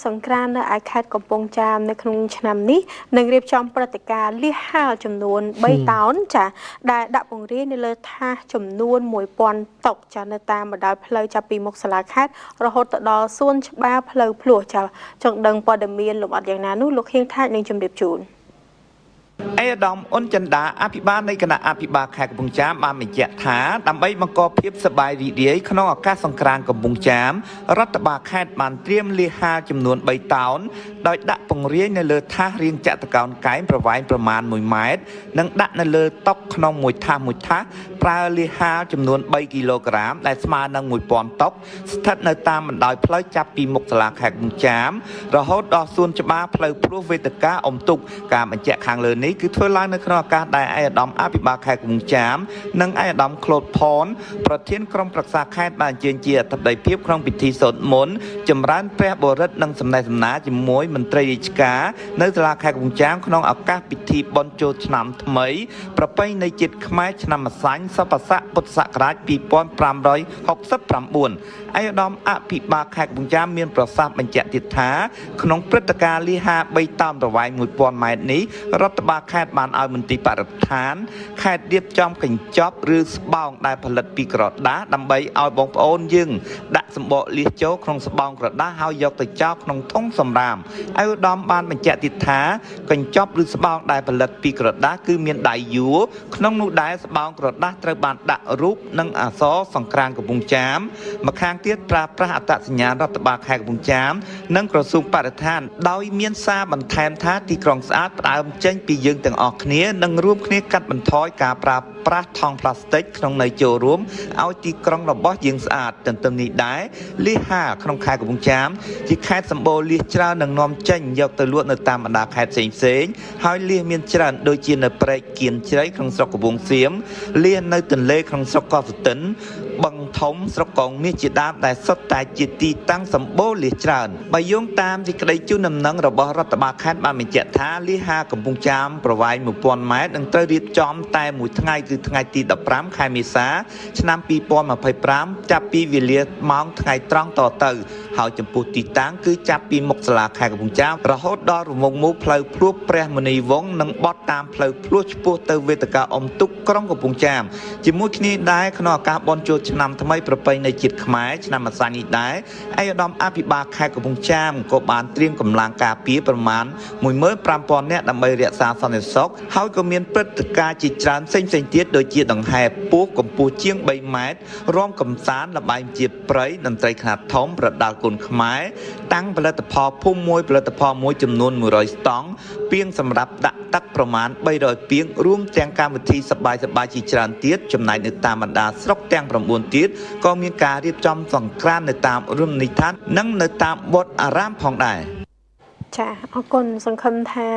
សង្គ្រាមនៅឯខេត្តកំពង់ចាមនៅក្នុងឆ្នាំនេះនឹងរៀបចំព្រឹត្តិការណ៍លៀសហាលចំនួន3តោនចាដែលដាក់ពង្រាយនៅលើថាសចំនួន1000តុចានៅតាមបណ្ដោយផ្លូវចាប់ពីមុខសាលាខេត្តរហូតទៅដល់សួនច្បារផ្លូវភ្លោះចាចង់ដឹងព័ត៌មានលម្អិតយ៉ាងណានោះលោកខៀងថាច់នឹងជម្រាបជូនឯកឧត្តមអ៊ុនចិន្តាអភិបាលនៃគណៈអភិបាលខេត្តកំពង់ចាមបានបញ្ជាក់ថាដើម្បីបង្កភាពសប្បាយរីករាយក្នុងឱកាសសង្គ្រាន្តកំពង់ចាមរដ្ឋបាលខេត្តបានត្រៀមលៀសហាលចំនួន3តោនដោយដាក់ពង្រាយនៅលើថាសរាងចតុកោណកែងប្រវែងប្រមាណ1ម៉ែត្រនិងដាក់នៅលើតុក្នុងមួយថាសប្រើលៀសហាលចំនួន3គីឡូក្រាមដែលស្មើនឹង1000តុស្ថិតនៅតាមបណ្ដោយផ្លូវចាប់ពីមុខសាលាខេត្តកំពង់ចាមរហូតដល់សួនច្បារផ្លូវព្រោះវេទិកាអុំទុកការបញ្ជាក់ខាងលើនេះគឺធ្វើឡើងនៅក្នុងឱកាសដែលឯកឧត្តមអភិបាលខេត្តកំពង់ចាមនិងឯកឧត្តមក្លូតផនប្រធានក្រុមប្រឹក្សាខេត្តបានអញ្ជើញជាអធិបតីភាពក្នុងពិធីសូត្រមន្តចម្រើនព្រះបរិត្តនិងសម្ដែងសម្ដារជាមួយមន្ត្រីរាជការនៅសាលាខេត្តកំពង់ចាមក្នុងឱកាសពិធីបុណ្យចូលឆ្នាំថ្មីប្រពៃណីជាតិខ្មែរឆ្នាំម្សាញ់សពស័កពុទ្ធសករាជ2569ឯកឧត្តមអភិបាលខេត្តកំពង់ចាមមានប្រសាសន៍បញ្ជាក់ទៀតថាក្នុងព្រឹត្តិការណ៍លៀសហា3តោនប្រវែង1000ម៉ែត្រនេះរដ្ឋបាលខេត្តបានឲ្យមន្ទីរបរិស្ថានខេត្តរៀបចំកញ្ចប់ឬស្បោងដែលផលិតពីក្រដាសដើម្បីឲ្យបងប្អូនយើងដាក់សម្បកលៀសចូលក្នុងស្បោងក្រដាសហើយយកទៅចោលក្នុងធុងសំរាមឯកឧត្តមបានបញ្ជាក់ទៀតថាកញ្ចប់ឬស្បោងដែលផលិតពីក្រដាសគឺមានដៃយួរក្នុងនោះដែរស្បោងក្រដាសត្រូវបានដាក់រូបនិងអក្សរសង្គ្រាមកំពង់ចាមម្ខាងទៀតប្រើប្រាស់អត្តសញ្ញាណរដ្ឋបាលខេត្តកំពង់ចាមនិងក្រសួងបរិស្ថានដោយមានសារបន្ថែមថាទីក្រុងស្អាតផ្ដើមចេញពីយើងទាំងអស់គ្នានិងរួមគ្នាកាត់បន្ថយការប្រើប្រាស់ថង់ប្លាស្ទិកក្នុងន័យចូលរួមឲ្យទីក្រុងរបស់យើងស្អាតទន្ទឹមនេះដែរលៀសហាលក្នុងខេត្តកំពង់ចាមជាខេត្តសម្បូរលៀសច្រើននិងនាំចេញយកទៅលក់នៅតាមបណ្ដាខេត្តផ្សេងហើយលៀសមានច្រើនដូចជានៅព្រែកគៀនជ្រៃក្នុងស្រុកកំពង់សៀមលៀសនៅទន្លេក្នុងស្រុកកោះស្ទឹងបឹងធំស្រុកកងមាសជាដើមដែលសុទ្ធតែជាទីតាំងសម្បូរលៀសច្រើនបើយោងតាមសេចក្តីជូនដំណឹងរបស់រដ្ឋបាលខេត្តបានបញ្ជាក់ថាលៀសហាលកំពង់ចាមប្រវែង1000ម៉ែត្រនឹងត្រូវរៀបចំតែមួយថ្ងៃគឺថ្ងៃទី15ខែមេសាឆ្នាំ2025ចាប់ពីវេលាម៉ោងថ្ងៃត្រង់តទៅហើយចំពោះទីតាំងគឺចាប់ពីមុខសាលាខេត្តកំពង់ចាមរហូតដល់រង្វង់មូលផ្លូវភ្លោះព្រះមុនីវង្សនិងបត់តាមផ្លូវភ្លោះឆ្ពោះទៅវេទិកាអុំទុកក្រុងកំពង់ចាមជាមួយគ្នាដែរក្នុងឱកាសបុណ្យចូលឆ្នាំថ្មីប្រពៃណីជាតិខ្មែរឆ្នាំម្សាញ់នេះដែរឯកឧត្តមអភិបាលខេត្តកំពង់ចាមក៏បានត្រៀមកម្លាំងការពារប្រមាណ15000នាក់ដើម្បីរក្សាសន្តិសុខហើយក៏មានព្រឹត្តិការណ៍ជាច្រើនផ្សេងៗទៀតដូចជាដង្ហែពស់កម្ពស់ជាង3ម៉ែត្ររាំកំសាន្តល្បែងជាព្រៃតន្ត្រីខ្នាតធំប្រដាល់គុនខ្មែរតាំងផលិតផលភូមិមួយផលិតផលមួយចំនួន100ស្តង់ពាងសម្រាប់ដាក់ទឹកប្រមាណ300ពាងរួមទាំងកម្មវិធីសប្បាយៗជាច្រើនទៀតចំណែកនៅតាមបណ្ដាស្រុកទាំង9ទៀតក៏មានការរៀបចំសង្គ្រាមនៅតាមរមណីយដ្ឋាននិងនៅតាមវត្តអារាមផងដែរចាអរគុណសង្ឃឹមថា